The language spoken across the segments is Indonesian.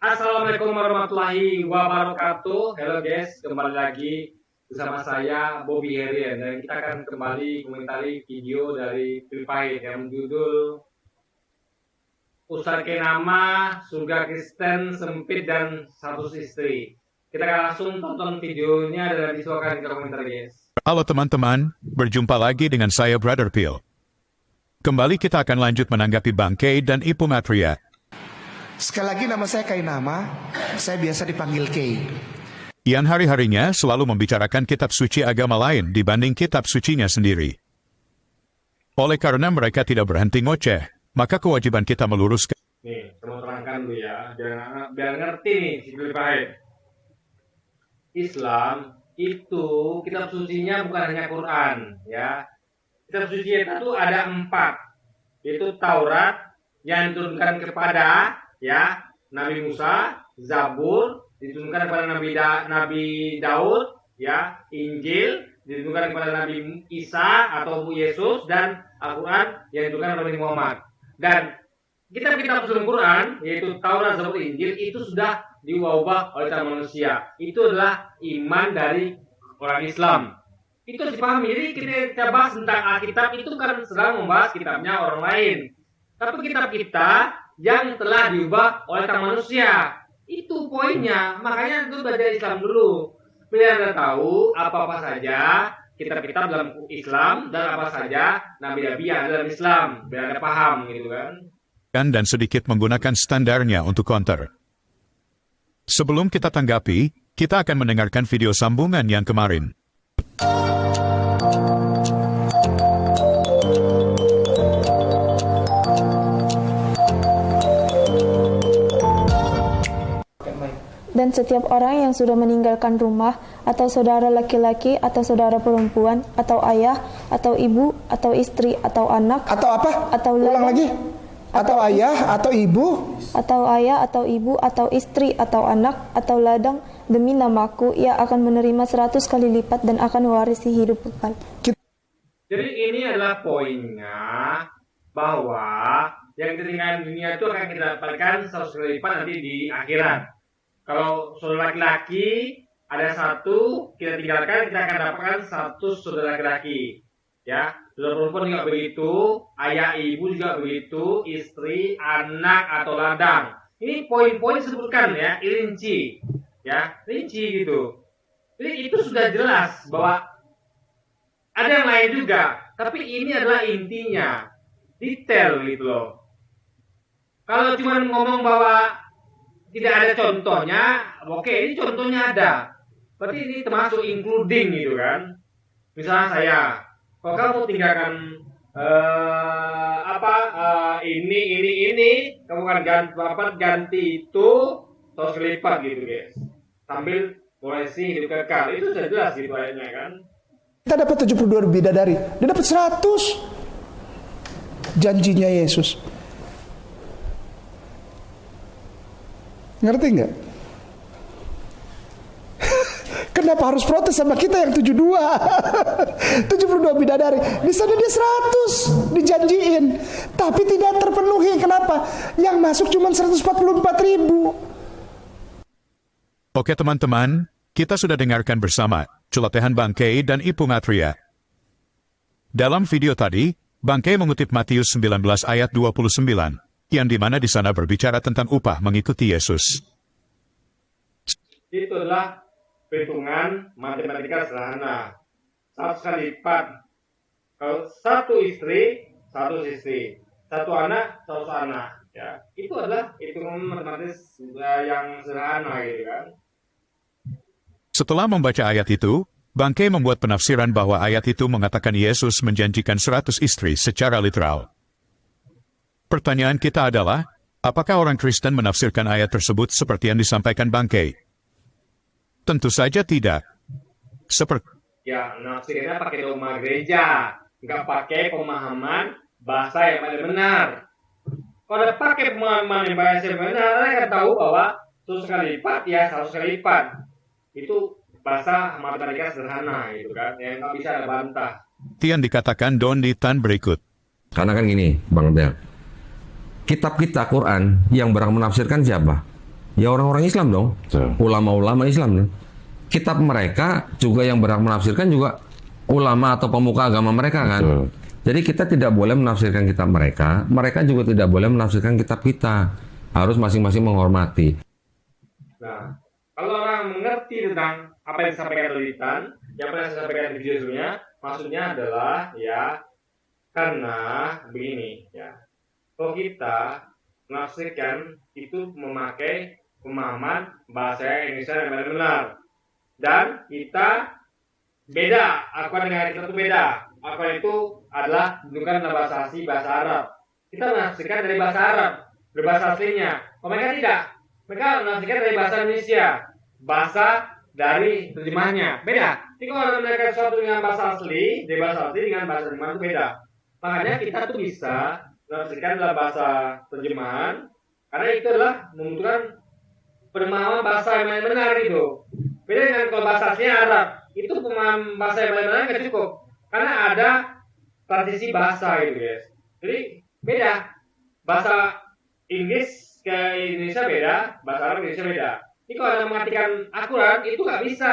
Assalamualaikum warahmatullahi wabarakatuh. Halo guys, kembali lagi bersama saya Bobby Herian dan kita akan kembali komentari video dari Free Fire yang berjudul Ustadz Kenama, Surga Kristen Sempit dan Satu Istri. Kita akan langsung tonton videonya dan disuarakan ke komentar guys. Halo teman-teman, berjumpa lagi dengan saya Brother Phil. Kembali kita akan lanjut menanggapi Bangkei dan Ibu Matria. Sekali lagi nama saya Kainama, saya biasa dipanggil Kei. Yang hari-harinya selalu membicarakan kitab suci agama lain dibanding kitab sucinya sendiri. Oleh karena mereka tidak berhenti ngoceh, maka kewajiban kita meluruskan. Nih, saya mau terangkan dulu ya, biar ngerti nih si Free Fire. Islam itu kitab sucinya bukan hanya Quran ya. Kitab suci itu ada 4, yaitu Taurat yang diturunkan kepada ya Nabi Musa, Zabur diturunkan kepada Nabi Daud, ya Injil diturunkan kepada Nabi Isa atau Yesus, dan Al-Quran yang diturunkan kepada Nabi Muhammad. Dan kitab-kitab sebelum Quran yaitu Taurat, Zabur, Injil itu sudah diubah oleh manusia. Itu adalah iman dari orang Islam. Itu dipahami. Jadi kita bahas tentang Alkitab itu kan sedang membahas kitabnya orang lain. Tapi kitab kita yang telah diubah oleh manusia. Itu poinnya. Makanya itu belajar Islam dulu. Biar Anda tahu apa-apa saja kitab-kitab dalam Islam dan apa saja nabi-nabi yang ada dalam Islam. Biar Anda paham gitu kan. Dan sedikit menggunakan standarnya untuk counter. Sebelum kita tanggapi, kita akan mendengarkan video sambungan yang kemarin. Dan setiap orang yang sudah meninggalkan rumah, atau saudara laki-laki, atau saudara perempuan, atau ayah, atau ibu, atau istri, atau anak, Atau apa? Atau Ulang lagi. Atau ayah, atau ibu. atau ayah, atau ibu, atau istri, atau anak, atau ladang, demi namaku, ia akan menerima 100 kali lipat dan akan mewarisi hidup kekal. Jadi ini adalah poinnya bahwa yang ketinggalan dunia itu akan kita dapatkan 100 kali lipat nanti di akhirat. Kalau saudara laki-laki ada 1, kita tinggalkan, kita akan dapatkan 100 saudara laki-laki. Ya, saudara perempuan juga begitu, ayah ibu juga begitu, istri, anak atau ladang. Ini poin-poin disebutkan ya, rinci. Ya, rinci gitu. Jadi itu sudah jelas bahwa ada yang lain juga, tapi ini adalah intinya, detail gitu loh. Kalau cuma ngomong bahwa tidak ada contohnya, oke, ini contohnya ada. Berarti ini termasuk including gitu kan. Misalnya saya, kalau kamu tinggalkan ini, kamu kan ganti itu terus lipat gitu guys. Sambil koleksi hidup kekal, itu sudah jelas gitu ayatnya kan. Kita dapat 72 bidadari, dia dapat 100. Janjinya Yesus. Ngerti nggak? Kenapa harus protes sama kita yang 72? 72 bidadari. Di sana dia 100 dijanjiin, tapi tidak terpenuhi. Kenapa? Yang masuk cuma 144.000. Oke teman-teman, kita sudah dengarkan bersama celotehan Bangkei dan Ibu Matria. Dalam video tadi, Bangkei mengutip Matius 19 ayat 29, yang dimana di sana berbicara tentang upah mengikuti Yesus. Itu adalah perhitungan matematika sederhana. 100 kali lipat. Kalau 1 istri, 1 istri. 1 anak, 100 anak. Ya, itu adalah hitungan matematis yang sederhana gitu kan. Setelah membaca ayat itu, Bangkei membuat penafsiran bahwa ayat itu mengatakan Yesus menjanjikan 100 istri secara literal. Pertanyaan kita adalah, apakah orang Kristen menafsirkan ayat tersebut seperti yang disampaikan Bangkei? Tentu saja tidak. Ya, nafsirnya pakai dogma gereja, nggak pakai pemahaman bahasa yang paling benar. Kalau ada pakai pemahaman yang bahasa yang benar, saya akan tahu bahwa 100 kali lipat, ya 100 kali lipat. Itu bahasa matematika sederhana gitu kan, yang nggak bisa ada bantah. Yang dikatakan Don di tan berikut. Karena kan gini, Bang Del. Kitab kita Quran yang berang menafsirkan siapa? Ya orang-orang Islam dong. Betul. Ulama-ulama Islam dong. Kitab mereka juga yang berhak menafsirkan juga ulama atau pemuka agama mereka kan. Betul. Jadi kita tidak boleh menafsirkan kitab mereka. Mereka juga tidak boleh menafsirkan kitab kita. Harus masing-masing menghormati. Nah, kalau orang mengerti tentang apa yang disampaikan Litan, yang pernah saya sampaikan di video sebelumnya, maksudnya adalah ya karena begini ya. Kalau kita menafsirkan itu memakai pemahaman bahasa Indonesia yang benar-benar, dan kita beda, Al-Quran dengan kita itu beda. Al-Quran itu adalah bukan dalam bahasa asli, bahasa Arab. Kita menafsirkan dari bahasa Arab, dari bahasa aslinya. Mereka tidak. Mereka menafsirkan dari bahasa Indonesia, bahasa dari terjemahnya beda. Jadi kalau mereka sesuatu dengan bahasa asli, dari bahasa asli dengan bahasa terjemahan itu beda. Makanya kita tuh bisa menafsirkan dalam bahasa terjemahan, karena itu adalah membutuhkan pemahaman bahasa yang benar itu. Beda dengan kalau bahasa aslinya Arab, itu pemahaman bahasa yang benar nggak cukup, karena ada transisi bahasa gitu guys. Jadi beda. Bahasa Inggris ke Indonesia beda, bahasa Arab ke Indonesia beda. Jadi kalau Anda mengartikan Al-Quran, itu nggak bisa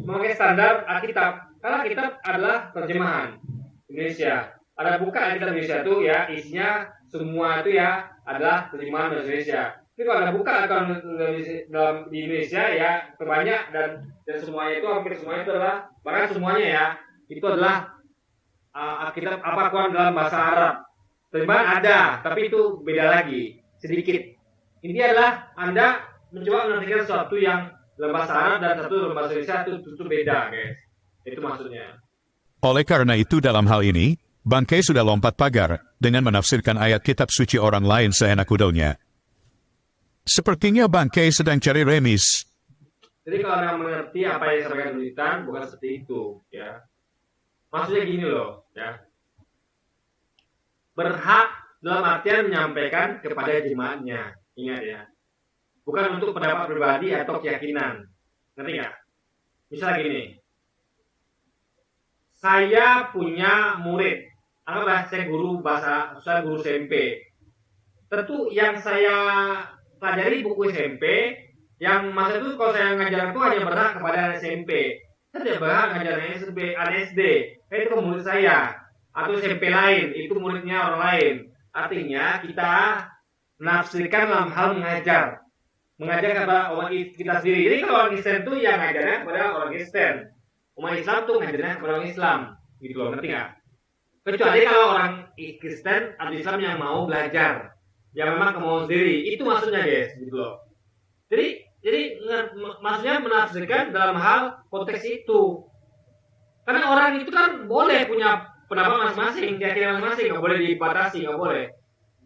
memakai standar Alkitab, karena Alkitab adalah terjemahan Indonesia. Ada buka Alkitab Indonesia itu ya, isinya semua itu ya adalah terjemahan bahasa Indonesia. Tapi kalau Anda buka dalam di Indonesia ya terbanyak dan semuanya itu hampir semuanya itu adalah, bahkan semuanya ya itu adalah Alkitab Al-Quran dalam bahasa Arab. Terjemahan ada, tapi itu beda lagi sedikit. Ini adalah Anda mencoba menartikan sesuatu yang dalam bahasa Arab dan satu dalam bahasa Indonesia itu beda, guys. Itu maksudnya. Oleh karena itu dalam hal ini, Bangkai sudah lompat pagar dengan menafsirkan ayat kitab suci orang lain seenak udahnya. Sepertinya Bangkai sedang cari remis. Jadi kalau Anda mengerti apa yang disampaikan Litan, bukan seperti itu, ya. Maksudnya gini loh, ya. Berhak dalam artian menyampaikan kepada jemaatnya, ingat ya. Bukan untuk pendapat pribadi atau keyakinan. Ngerti nggak? Misalnya gini, saya punya murid, anggaplah saya guru SMP. Tentu yang saya pelajari buku SMP, yang masa itu kalau saya ngajar itu hanya berhak kepada SMP. Saya tidak berhak ngajar SD, itu murid saya. Atau SMP lain, itu muridnya orang lain. Artinya kita menafsirkan dalam hal mengajar kepada orang kita sendiri. Jadi kalau orang Kristen itu yang ngajarnya kepada orang Kristen, umat Islam tuh ngajarnya kepada orang Islam, gitu loh, ngerti nggak? Kecuali kalau orang Kristen atau Islam yang mau belajar, yang memang kemauan sendiri, itu maksudnya guys, gitu loh. Jadi maksudnya menafsirkan dalam hal konteks itu. Karena orang itu kan boleh punya pendapat masing-masing, keyakinan masing-masing, nggak boleh dibatasi, nggak boleh.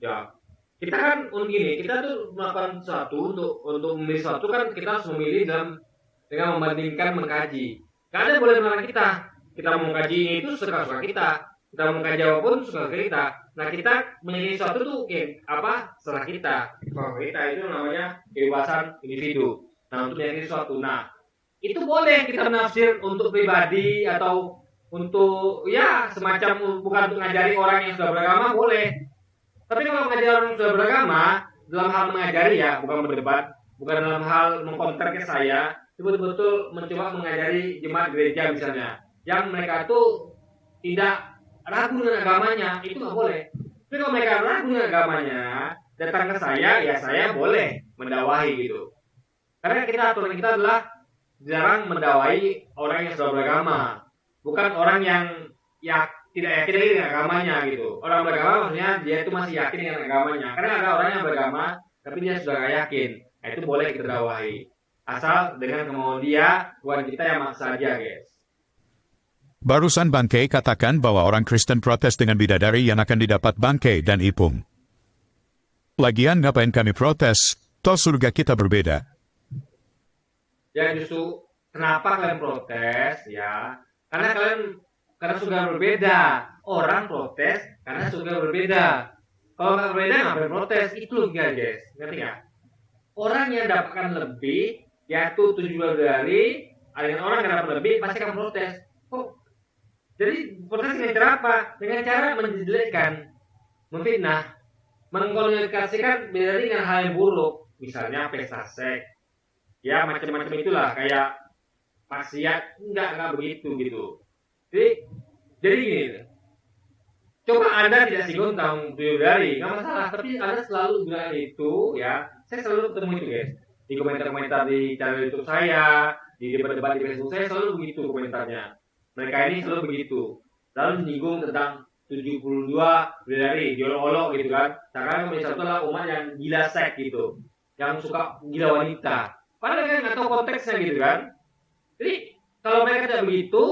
Ya, kita kan gini, kita tuh melakukan sesuatu untuk memilih sesuatu kan kita harus memilih dengan membandingkan mengkaji. Nggak ada boleh melarang kita. Kita mau mengkaji itu suka-suka kita. Kita mau mengkaji apapun suka kita. Nah kita memilih sesuatu tuh serah kita. Kalau kita itu namanya kebebasan individu. Nah untuk memilih sesuatu, nah itu boleh kita menafsir untuk pribadi atau untuk ya semacam bukan untuk mengajari orang yang sudah beragama boleh. Tapi kalau mengajari orang yang sudah beragama dalam hal mengajari ya bukan berdebat, bukan dalam hal mengkonter ke saya, betul-betul mencoba mengajari jemaat gereja misalnya, yang mereka tuh tidak ragu dengan agamanya, itu nggak boleh. Tapi kalau mereka ragu dengan agamanya, datang ke saya, ya saya boleh mendakwahi gitu. Karena aturan kita adalah jarang mendakwahi orang yang sudah beragama. Bukan orang yang tidak yakin lagi dengan agamanya gitu. Orang beragama maksudnya dia itu masih yakin dengan agamanya. Karena ada orang yang beragama tapi dia sudah gak yakin. Nah itu boleh kita dakwahi. Asal dengan kemauan dia, bukan kita yang maksa aja guys. Barusan Bangkai katakan bahwa orang Kristen protes dengan bidadari yang akan didapat Bangkai dan Ipung. Lagian ngapain kami protes? Toh surga kita berbeda. Ya justru kenapa kalian protes ya? Karena surga berbeda. Orang protes karena surga berbeda. Kalau nggak berbeda ngapain protes? Itu logika guys. Ngerti nggak? Orang yang dapatkan lebih, yaitu 7 bidadari, dengan orang yang dapat lebih pasti akan protes. Jadi protes dengan cara apa? Dengan cara menjelekkan, memfitnah, mengkomunikasikan bidadari dengan hal yang buruk. misalnya pesta seks, ya macam-macam itulah, kayak maksiat, enggak begitu gitu. Jadi gini, coba Anda tidak singgung tentang bidadari, nggak masalah, tapi Anda selalu bilang itu, ya, saya selalu ketemu itu guys, di komentar-komentar di channel YouTube saya, di debat-debat di Facebook saya selalu begitu komentarnya. Mereka ini selalu begitu, lalu menyinggung tentang 72 bidadari, diolok-olok gitu kan. Sekarang Indonesia itu adalah umat yang gila seks gitu, yang suka gila wanita. Padahal kan nggak tahu konteksnya gitu kan. Jadi kalau mereka tidak begitu,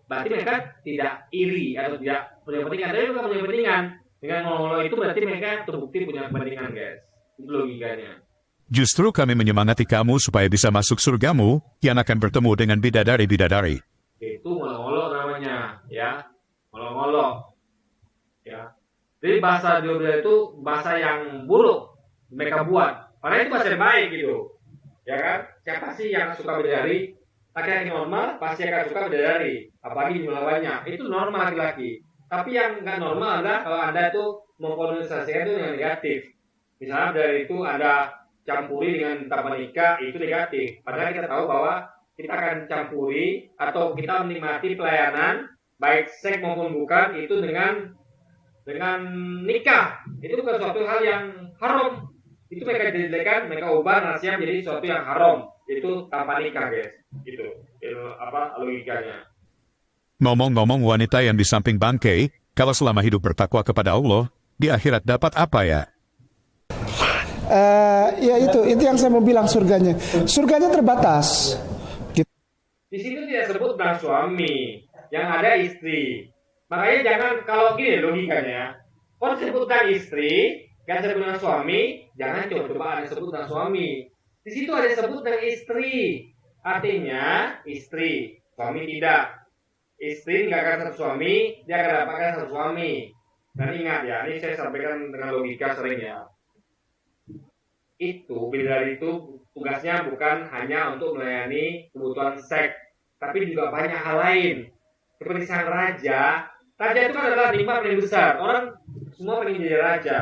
berarti mereka tidak iri atau tidak punya kepentingan. Tapi mereka punya kepentingan. Dengan ngolok itu berarti mereka terbukti punya kepentingan guys. Itu logikanya. Justru kami menyemangati kamu supaya bisa masuk surgamu yang akan bertemu dengan bidadari-bidadari. Itu ngolok-ngolok namanya, ya. Ngolok-ngolok. Ya. Jadi bahasa bidadari itu bahasa yang buruk mereka buat. Padahal itu bahasa yang baik gitu. Ya kan? Siapa sih yang suka bidadari? Laki-laki normal pasti akan suka bidadari. Apalagi melawannya. Itu normal laki-laki. Tapi yang nggak normal adalah kalau Anda itu mengkolonisasikan itu yang negatif. Misalnya dari itu Anda campuri dengan taman nikah, itu negatif. Padahal kita tahu bahwa kita akan campuri atau kita menikmati pelayanan baik seks maupun bukan itu dengan nikah. Itu bukan suatu hal yang haram. Itu mereka jadikan, mereka ubah nasihat menjadi suatu yang haram. Itu tanpa nikah guys. Itu apa logikanya. Ngomong-ngomong wanita yang di samping bangkai, kalau selama hidup bertakwa kepada Allah, di akhirat dapat apa ya? Ya itu yang saya mau bilang surganya. Surganya terbatas. Di situ tidak sebut tentang suami, yang ada istri. Makanya jangan, kalau gini logikanya, kalau sebut tentang istri, gak sebut tentang suami, jangan coba ada sebut tentang suami. Di situ ada sebut tentang istri, artinya istri, suami tidak. Istri nggak akan satu suami, dia akan dapatkan satu suami. Dan ingat ya, ini saya sampaikan dengan logika sering ya. Bidadari itu tugasnya bukan hanya untuk melayani kebutuhan seks, tapi juga banyak hal lain. Seperti sang raja itu kan adalah nikmat paling besar. Orang semua pengen jadi raja.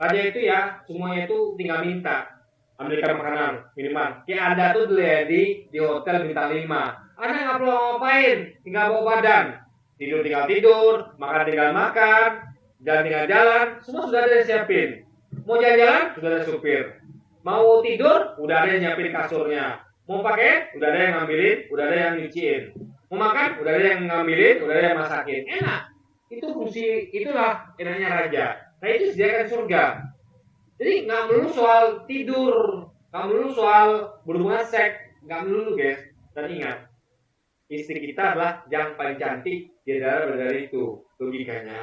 Raja itu ya, semuanya itu tinggal minta. Ambilkan makanan, minuman. Kayak Anda tuh di hotel bintang 5. Anda nggak perlu ngapain, tinggal bawa badan. Tidur tinggal tidur, makan tinggal makan, jalan tinggal jalan, semua sudah ada yang siapin. Mau jalan-jalan, sudah ada supir. Mau tidur, udah ada yang nyiapin kasurnya. Mau pakai, udah ada yang ngambilin, udah ada yang nyuciin. Mau makan, udah ada yang ngambilin, udah ada yang masakin. Enak. Itulah enaknya raja. Nah itu disediakan surga. Jadi nggak melulu soal tidur, nggak melulu soal berhubungan seks, nggak melulu guys. Dan ingat, istri kita adalah yang paling cantik di antara bidadari itu. Logikanya,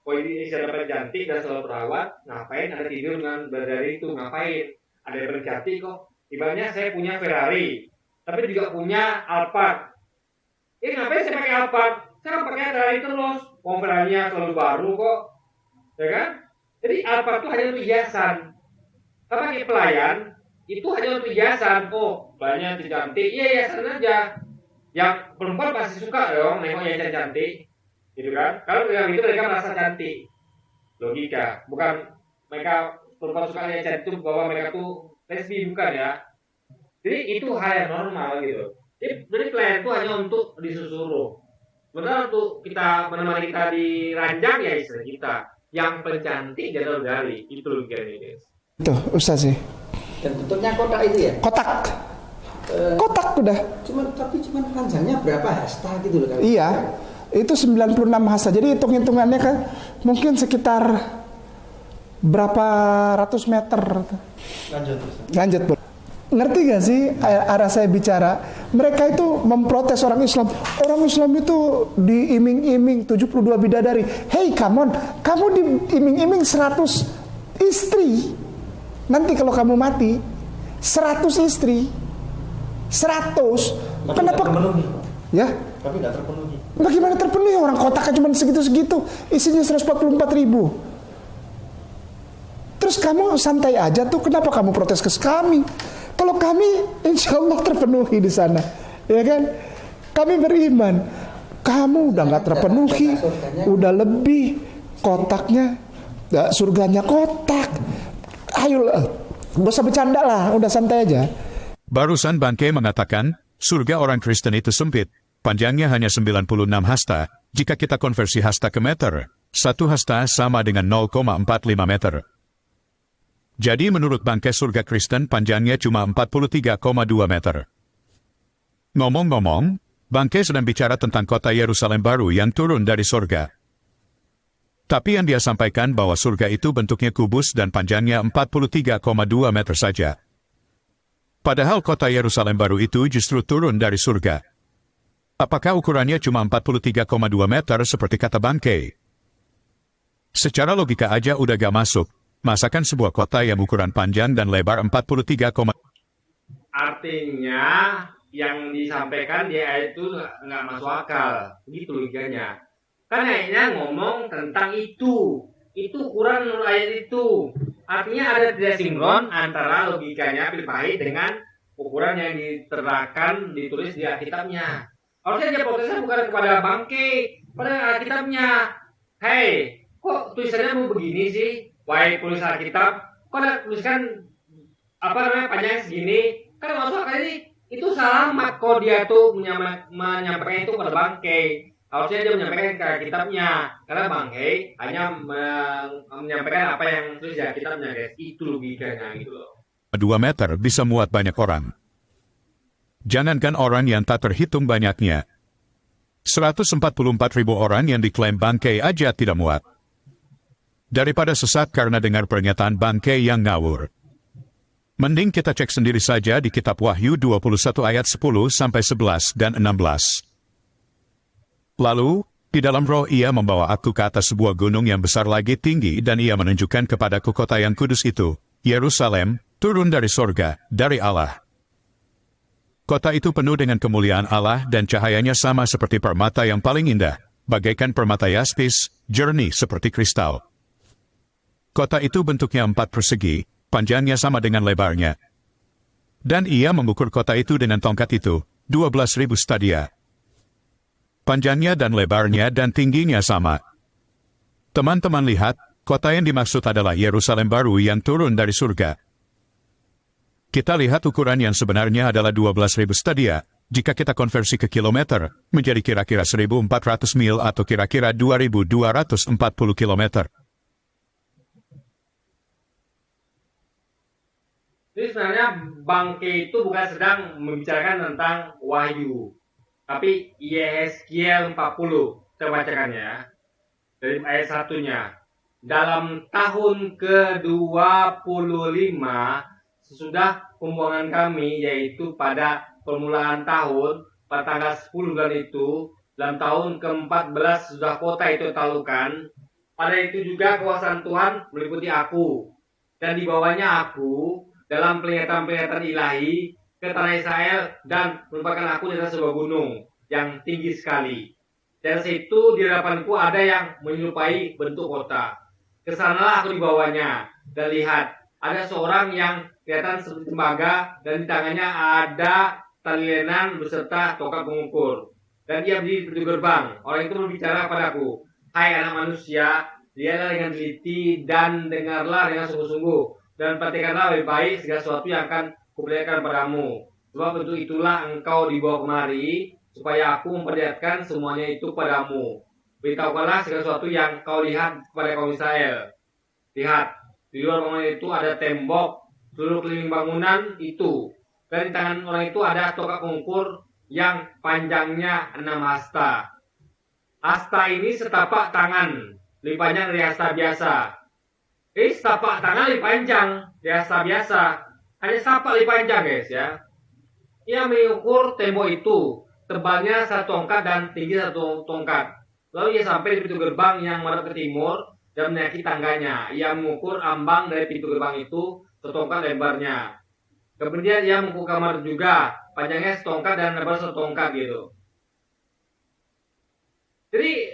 kalau ini istri paling cantik dan selalu perawat, ngapain ada tidur dengan bidadari itu? Ngapain? Ada yang paling cantik kok. Ibaratnya saya punya Ferrari, tapi juga punya Alphard. Ngapain saya pakai Alphard? Saya pakai Ferrari terus. Ferrari-nya selalu baru kok, ya kan? Jadi Alphard itu hanya untuk hiasan. Kalau pakai pelayan, itu hanya untuk hiasan. Oh, pelayannya cantik, iya hiasan aja. Yang perempuan pasti suka dong nengok yang cantik, gitu kan? Kalau yang itu mereka merasa cantik. Logika, bukan mereka perempuan suka yang cantik itu bahwa mereka tuh lesbi, bukan ya. Jadi itu hal yang normal gitu. Jadi pelayan itu hanya untuk disuruh. Sebenarnya untuk kita menemani kita di ranjang ya istri kita. Yang pencantik jadwal dari itu logikanya guys. Itu Ustaz sih. Dan bentuknya kotak itu ya? Kotak. Kotak udah. Tapi panjangnya berapa hasta gitu loh? Iya. Itu 96 hasta. Jadi hitung-hitungannya kan mungkin sekitar berapa ratus meter. Lanjut, Bu. Ngerti gak sih arah saya bicara? Mereka itu memprotes orang Islam. Orang Islam itu diiming-iming 72 bidadari. Hey, come on, kamu diiming-iming 100 istri. Nanti kalau kamu mati 100 istri, 100. Tapi kenapa? Ya? Tapi nggak terpenuhi. Bagaimana terpenuhi? Orang kotaknya cuma segitu-segitu, isinya 144.000. Terus kamu santai aja tuh, kenapa kamu protes ke kami? Kalau kami insya Allah terpenuhi di sana, ya kan? Kami beriman. Kamu udah nggak terpenuhi, udah lebih kotaknya, surganya kotak. Ayo Gak usah bercanda lah, udah santai aja. Barusan Bangke mengatakan, surga orang Kristen itu sempit, panjangnya hanya 96 hasta, jika kita konversi hasta ke meter, 1 hasta sama dengan 0,45 meter. Jadi menurut Bangke surga Kristen panjangnya cuma 43,2 meter. Ngomong-ngomong, Bangke sedang bicara tentang kota Yerusalem baru yang turun dari surga. Tapi yang dia sampaikan bahwa surga itu bentuknya kubus dan panjangnya 43,2 meter saja. Padahal kota Yerusalem baru itu justru turun dari surga. Apakah ukurannya cuma 43,2 meter seperti kata Bangke? Secara logika aja udah gak masuk. Masakan sebuah kota yang ukuran panjang dan lebar 43, Artinya yang disampaikan di ayat itu nggak masuk akal, gitu logikanya. Kan ayatnya ngomong tentang itu ukuran menurut ayat itu. Artinya ada tidak sinkron antara logikanya Pilpahit dengan ukuran yang ditulis di Alkitabnya. Harusnya dia protesnya bukan kepada Bangke, pada Alkitabnya. Hei, kok tulisannya mau begini sih? Wahai penulis Alkitab, kok ada tuliskan panjangnya segini? Kan masuk akal ini itu selamat kok dia tuh menyampaikan itu kepada Bangke. Harusnya dia menyampaikan ke Alkitabnya, karena Bangke hanya menyampaikan apa yang tulis di Alkitabnya, guys. Itu logikanya gitu loh. 2 meter bisa muat banyak orang. Jangankan orang yang tak terhitung banyaknya. 144.000 orang yang diklaim Bangke aja tidak muat. Daripada sesat karena dengar pernyataan Bangke yang ngawur. Mending kita cek sendiri saja di kitab Wahyu 21 ayat 10-11 dan 16. Lalu, di dalam roh ia membawa aku ke atas sebuah gunung yang besar lagi tinggi dan ia menunjukkan kepadaku kota yang kudus itu, Yerusalem, turun dari sorga, dari Allah. Kota itu penuh dengan kemuliaan Allah dan cahayanya sama seperti permata yang paling indah, bagaikan permata yaspis, jernih seperti kristal. Kota itu bentuknya 4 persegi, panjangnya sama dengan lebarnya. Dan ia mengukur kota itu dengan tongkat itu, 12.000 stadia. Panjangnya dan lebarnya dan tingginya sama. Teman-teman lihat, kota yang dimaksud adalah Yerusalem baru yang turun dari surga. Kita lihat ukuran yang sebenarnya adalah 12.000 stadia, jika kita konversi ke kilometer, menjadi kira-kira 1.400 mil atau kira-kira 2.240 kilometer. Jadi sebenarnya Bangke itu bukan sedang membicarakan tentang Wahyu, tapi Yeskiel 40. Saya bacakan ya, dari ayat 1-nya. Dalam tahun ke-25 sesudah pembuangan kami, yaitu pada permulaan tahun, pada tanggal 10 bulan itu, dalam tahun ke-14 sudah kota itu talukan. Pada itu juga kuasa Tuhan meliputi aku, dan di bawahnya aku dalam penglihatan-penglihatan ilahi ke tanah Israel dan merupakan aku di atas sebuah gunung yang tinggi sekali. Dan situ di hadapanku ada yang menyerupai bentuk kota. Kesanalah aku di bawahnya dan lihat ada seorang yang kelihatan seperti tembaga dan di tangannya ada tali lenan beserta tongkat pengukur. Dan dia berdiri di pintu gerbang. Orang itu berbicara padaku, hai anak manusia, lihatlah dengan teliti dan dengarlah dengan sungguh-sungguh. Dan perhatikanlah lebih baik segala sesuatu yang akan kuperlihatkan padamu. Sebab untuk itulah engkau dibawa kemari, supaya aku memperlihatkan semuanya itu padamu. Beritahukanlah segala sesuatu yang kau lihat kepada kaum Israel. Lihat, di luar bangunan itu ada tembok, seluruh keliling bangunan itu. Dan di tangan orang itu ada tongkat pengukur yang panjangnya 6 hasta. Hasta ini setapak tangan, lebih panjang dari hasta biasa. Setapak tangan lebih panjang dari hasta biasa. Hanya setapak lebih panjang, guys ya. Ia mengukur tembok itu, tebalnya 1 tongkat dan tinggi 1 tongkat. Lalu ia sampai di pintu gerbang yang menghadap ke timur dan menaiki tangganya. Ia mengukur ambang dari pintu gerbang itu 1 tongkat lebarnya. Kemudian ia mengukur kamar juga, panjangnya 1 tongkat dan lebar 1 tongkat gitu. Jadi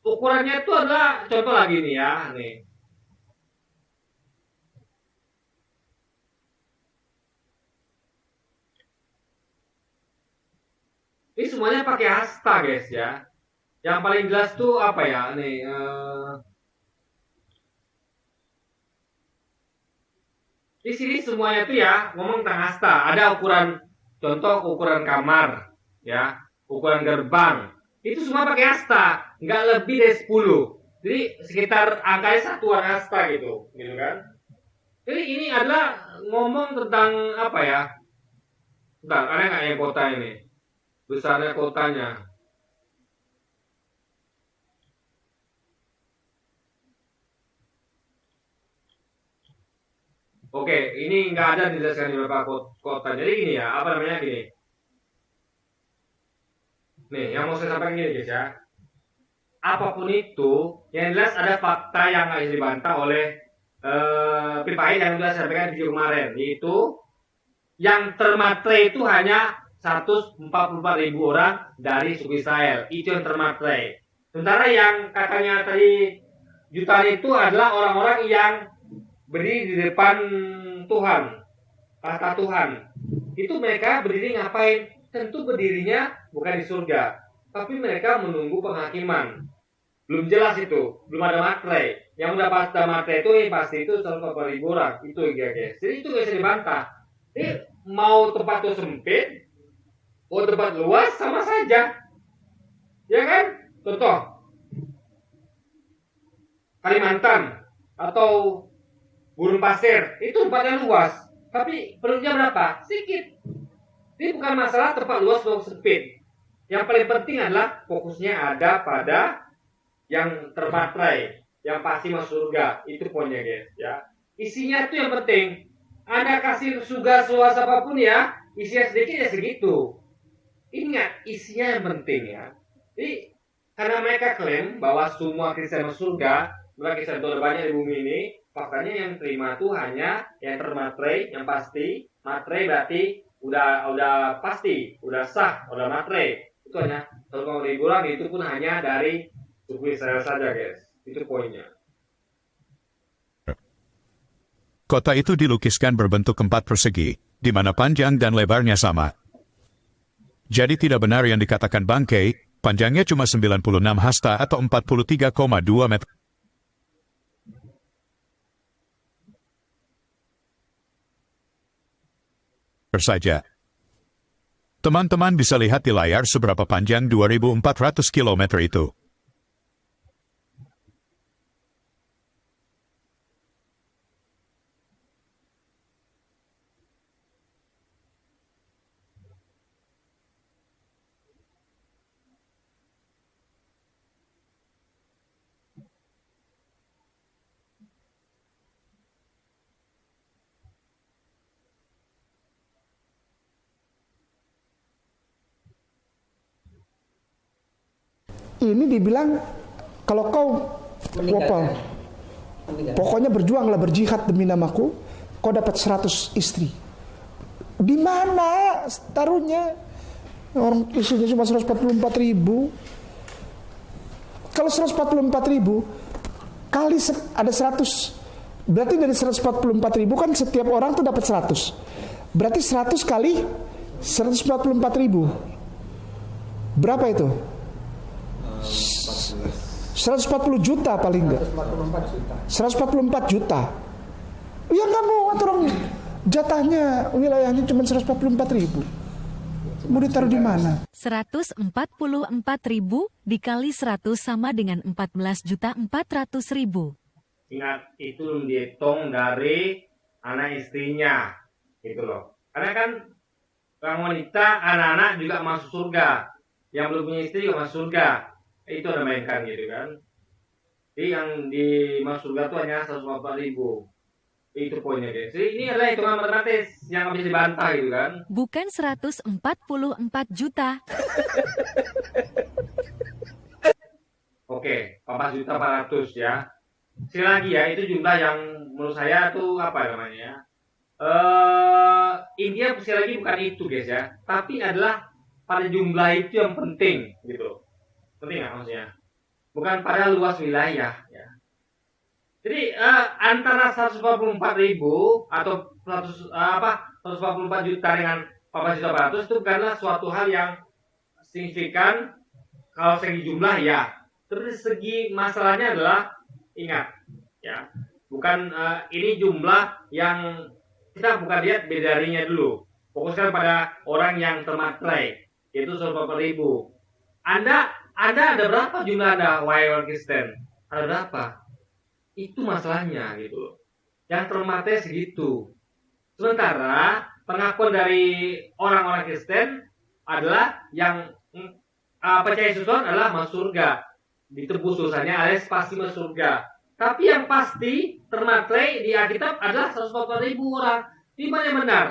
ukurannya itu adalah contoh lagi nih ya, nih. Ini semuanya pakai hasta, guys ya. Yang paling jelas tuh apa ya? Nih, Di sini semuanya itu ya ngomong tentang hasta. Ada ukuran, contoh ukuran kamar, ya, ukuran gerbang. Itu semua pakai hasta, nggak lebih dari 10. Jadi sekitar angkanya satuan hasta gitu kan? Jadi ini adalah ngomong tentang apa ya? Bentar, ada nggak yang kota ini? Besarnya kotanya. Oke, ini nggak ada dijelaskan di beberapa kota. Jadi gini ya, apa namanya gini. Nih, yang mau saya sampaikan gini guys ya. Apapun itu, yang jelas ada fakta yang harus dibantah oleh Pipai yang sudah saya sampaikan di kemarin, yaitu yang termaterai itu hanya 144.000 orang dari suku Israel. Itu yang termaterai. Sementara yang katanya tadi jutaan itu adalah orang-orang yang berdiri di depan Tuhan, tahta Tuhan. Itu mereka berdiri ngapain? Tentu berdirinya bukan di surga, tapi mereka menunggu penghakiman. Belum jelas itu, belum ada materai. Yang udah pasti materai itu pasti itu 140.000 orang. Itu ya guys. Jadi itu nggak bisa dibantah. Jadi mau tempat itu sempit, mau tempat luas sama saja, ya kan? Contoh Kalimantan atau gurun pasir itu tempatnya luas, tapi penduduknya berapa? Sedikit. Ini bukan masalah tempat luas atau sempit. Yang paling penting adalah fokusnya ada pada yang termaterai, yang pasti masuk surga. Itu poinnya guys ya. Isinya itu yang penting. Anda kasih surga seluas apapun ya, isinya sedikit ya segitu. Ingat, isinya yang penting ya. Jadi karena mereka klaim bahwa semua Kristen masuk surga, mereka Kristen itu banyak di bumi ini. Faktanya yang terima itu hanya yang termaterai, yang pasti. Materai berarti udah pasti, udah sah, udah materai. Itu hanya 150.000 orang, itu pun hanya dari suku Israel saja guys. Itu poinnya. Kota itu dilukiskan berbentuk 4 persegi, di mana panjang dan lebarnya sama. Jadi tidak benar yang dikatakan bangkai, panjangnya cuma 96 hasta atau 43,2 meter. Saja. Teman-teman bisa lihat di layar seberapa panjang 2.400 km itu. Ini dibilang kalau kau Meninggalkan. pokoknya berjuanglah, berjihad demi namaku, kau dapat 100 istri. Di mana taruhnya? Orang istrinya cuma 144.000. Kalau 144.000 kali ada 100, berarti dari 144.000 kan setiap orang tuh dapat 100. Berarti 100 kali 144.000. Berapa itu? 140 juta paling enggak. 144 juta. Ya kamu orang jatahnya wilayahnya cuma 144.000. Mau ditaruh di mana? 144.000 dikali 100 sama dengan 14.400.000. Ingat, itu dihitung dari anak istrinya, gitu loh. Karena kan orang wanita, anak-anak juga masuk surga. Yang belum punya istri juga masuk surga. Itu ada mainkan gitu kan. Jadi yang di masuk surga itu hanya 144.000. Itu poinnya guys. Jadi ini adalah hitungan matematis yang bisa dibantah gitu kan. Bukan 144 juta. Oke, 4.400.000 ya. Sekali lagi ya, itu jumlah yang menurut saya tuh apa namanya? Intinya sekali lagi bukan itu guys ya, tapi adalah pada jumlah itu yang penting gitu. Penting nggak maksudnya? Bukan pada luas wilayah ya. Jadi antara 144.000 atau 144 juta dengan 4.400.000 itu bukanlah suatu hal yang signifikan kalau segi jumlah ya. Terus segi masalahnya adalah ingat ya, bukan ini jumlah yang kita bukan lihat bidadarinya dulu. Fokuskan pada orang yang termaterai, yaitu 140.000. Anda ada berapa jumlah Anda, wahai orang Kristen? Ada berapa? Itu masalahnya gitu loh. Yang termaterai segitu. Sementara pengakuan dari orang-orang Kristen adalah yang percaya Yesus Tuhan adalah masuk surga, ditebus dosanya alias pasti masuk surga. Tapi yang pasti termaterai di Alkitab adalah 140.000 orang. Di mana yang benar?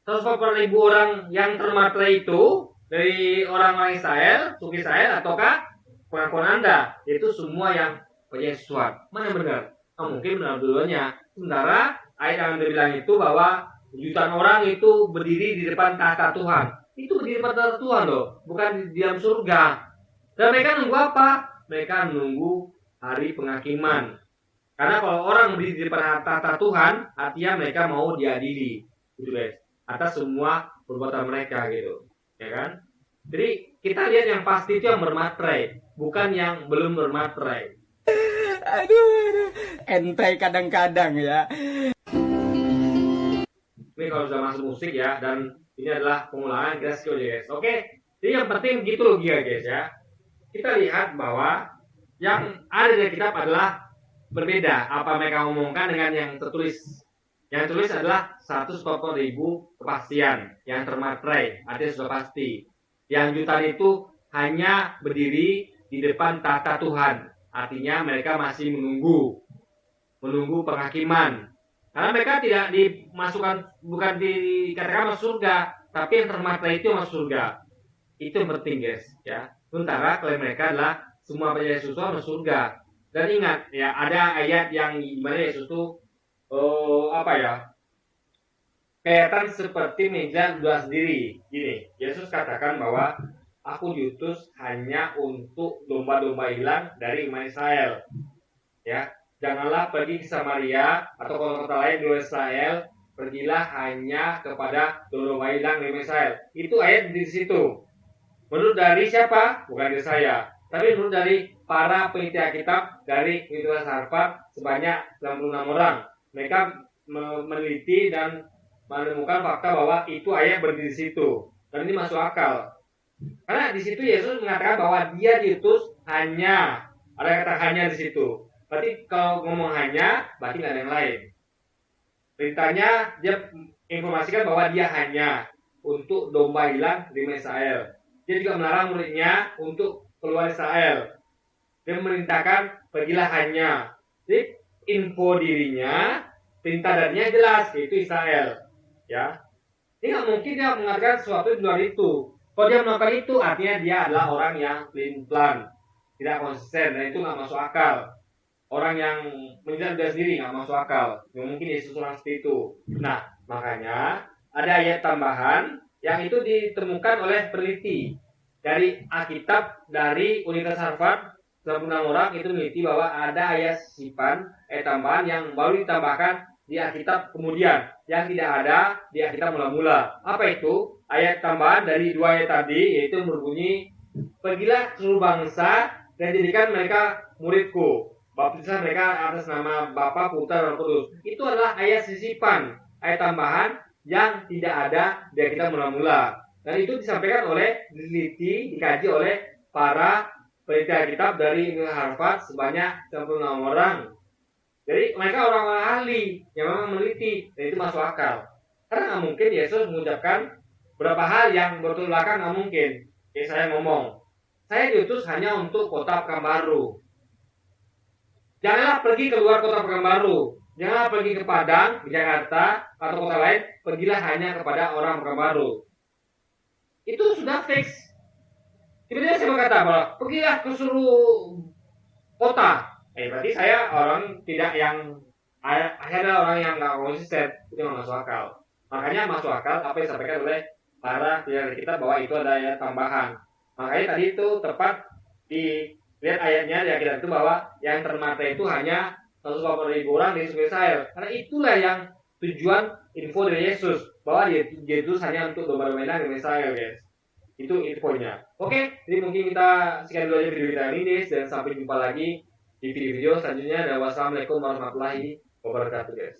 140.000 orang yang termaterai itu dari orang-orang Israel, suku Israel, ataukah pengakuan Anda? Itu semua yang percaya Yesus Tuhan. Mana yang benar? Mungkin benar dulunya. Sementara ayat yang Anda bilang itu bahwa jutaan orang itu berdiri di depan tahta Tuhan. Itu berdiri di depan tahta Tuhan loh, bukan di dalam surga. Dan mereka nunggu apa? Mereka nunggu hari penghakiman. Karena kalau orang berdiri di depan tahta Tuhan, artinya mereka mau diadili, gitu guys, atas semua perbuatan mereka gitu, ya kan? Jadi kita lihat yang pasti itu yang bermaterai, bukan yang belum bermaterai. Aduh, enteng kadang-kadang ya. Ini kalau sudah masuk musik ya, dan ini adalah pengulangan kita skill ya guys. Oke, jadi yang penting gitu loh guys ya. Kita lihat bahwa yang ada di kitab adalah berbeda apa mereka omongkan dengan yang tertulis. Yang tulis adalah 140.000 kepastian yang termaterai, artinya sudah pasti. Yang jutaan itu hanya berdiri di depan tahta Tuhan, artinya mereka masih menunggu penghakiman. Karena mereka tidak dimasukkan, bukan dikatakan masuk surga, tapi yang termaterai itu masuk surga. Itu yang penting guys ya. Sementara klaim mereka adalah semua percaya Yesus Tuhan masuk surga. Dan ingat ya, ada ayat yang dimana Yesus itu kelihatan seperti meja dua sendiri. Gini, Yesus katakan bahwa aku diutus hanya untuk domba-domba hilang dari umat Israel. Ya, janganlah pergi ke Samaria atau kota-kota lain di Israel, pergilah hanya kepada domba hilang dari Israel. Itu ayat di situ. Menurut dari siapa? Bukan dari saya, tapi menurut dari para peneliti Alkitab dari Universitas Harvard sebanyak 96 orang. Mereka meneliti dan menemukan fakta bahwa itu ayat berdiri di situ. Dan ini masuk akal. Karena di situ Yesus mengatakan bahwa dia diutus hanya. Ada kata hanya di situ. Berarti kalau ngomong hanya, berarti nggak ada yang lain. Perintahnya dia informasikan bahwa dia hanya untuk domba hilang di Israel. Dia juga melarang muridnya untuk keluar Israel. Dia memerintahkan pergilah hanya. Jadi info dirinya, perintah darinya jelas, yaitu Israel. Ya, ini nggak mungkin dia mengatakan sesuatu di luar itu. Kalau dia melakukan itu, artinya dia adalah orang yang pelin-pelan, tidak konsisten, dan itu nggak masuk akal. Orang yang menjelaskan dia sendiri nggak masuk akal. Nggak mungkin Yesus orang seperti itu. Nah, makanya ada ayat tambahan yang itu ditemukan oleh peneliti dari Alkitab dari Universitas Harvard. 96 orang itu meneliti bahwa ada ayat sisipan, ayat tambahan yang baru ditambahkan di Alkitab kemudian, yang tidak ada di Alkitab mula-mula. Apa itu? Ayat tambahan dari dua ayat tadi, yaitu berbunyi, pergilah ke seluruh bangsa dan jadikan mereka muridku. Baptislah mereka atas nama Bapa, Putra, dan Roh Kudus. Itu adalah ayat sisipan, ayat tambahan yang tidak ada di Alkitab mula-mula. Dan itu disampaikan oleh, dikaji oleh para peneliti Alkitab dari Harvard sebanyak 96 orang. Jadi mereka orang-orang ahli yang memang meneliti, dan itu masuk akal. Karena nggak mungkin Yesus mengucapkan beberapa hal yang bertolak belakang, nggak mungkin. Kayak saya ngomong, saya diutus hanya untuk kota Pekanbaru. Janganlah pergi keluar kota Pekanbaru. Janganlah pergi ke Padang, di Jakarta, atau kota lain. Pergilah hanya kepada orang Pekanbaru. Itu sudah fix. Tiba-tiba saya berkata bahwa pergilah ke seluruh kota. Berarti saya orang tidak yang, saya adalah orang yang nggak konsisten. Itu nggak masuk akal. Makanya masuk akal apa yang disampaikan oleh para peneliti kita bahwa itu ada ayat tambahan. Makanya tadi itu tepat dilihat ayatnya di Alkitab itu bahwa yang termaterai itu hanya 180.000 orang di seluruh Israel. Karena itulah yang tujuan info dari Yesus, bahwa dia Yesus hanya untuk domba-domba hilang di Israel, guys. Itu poinnya. Oke, jadi mungkin kita sekian dulu aja video kita ini, dan sampai jumpa lagi di video-video selanjutnya. Dan wassalamualaikum warahmatullahi wabarakatuh, guys.